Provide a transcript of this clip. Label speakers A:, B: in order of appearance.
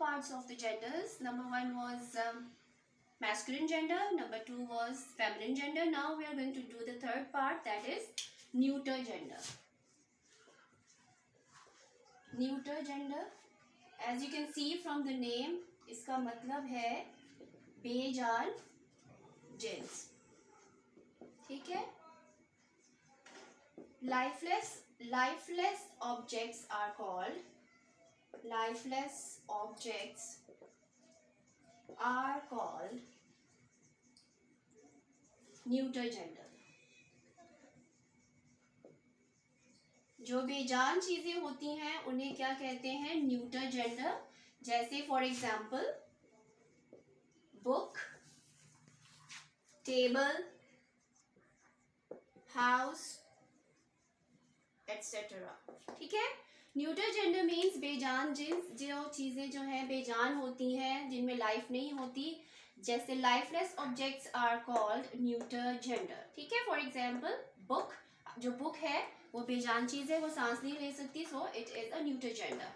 A: parts of the genders. Number one was masculine gender, number two was feminine gender. Now we are going to do the third part, that is neuter gender. Neuter gender, as you can see from the name, इसका मतलब है बेजान jeans. ठीक है. Lifeless objects are called neuter gender. जो बेजान चीजें होती हैं उन्हें क्या कहते हैं? Neuter gender. जैसे for example book, table, house et cetera. ठीक है. न्यूटर जेंडर मीन्स बेजान जिन्स, जो चीजें जो है बेजान होती हैं, जिनमें लाइफ नहीं होती, जैसे lifeless objects are called neuter gender. ठीक है. फॉर एग्जाम्पल बुक, जो बुक है वो बेजान चीज है, वो सांस नहीं ले सकती, so it is a neuter gender.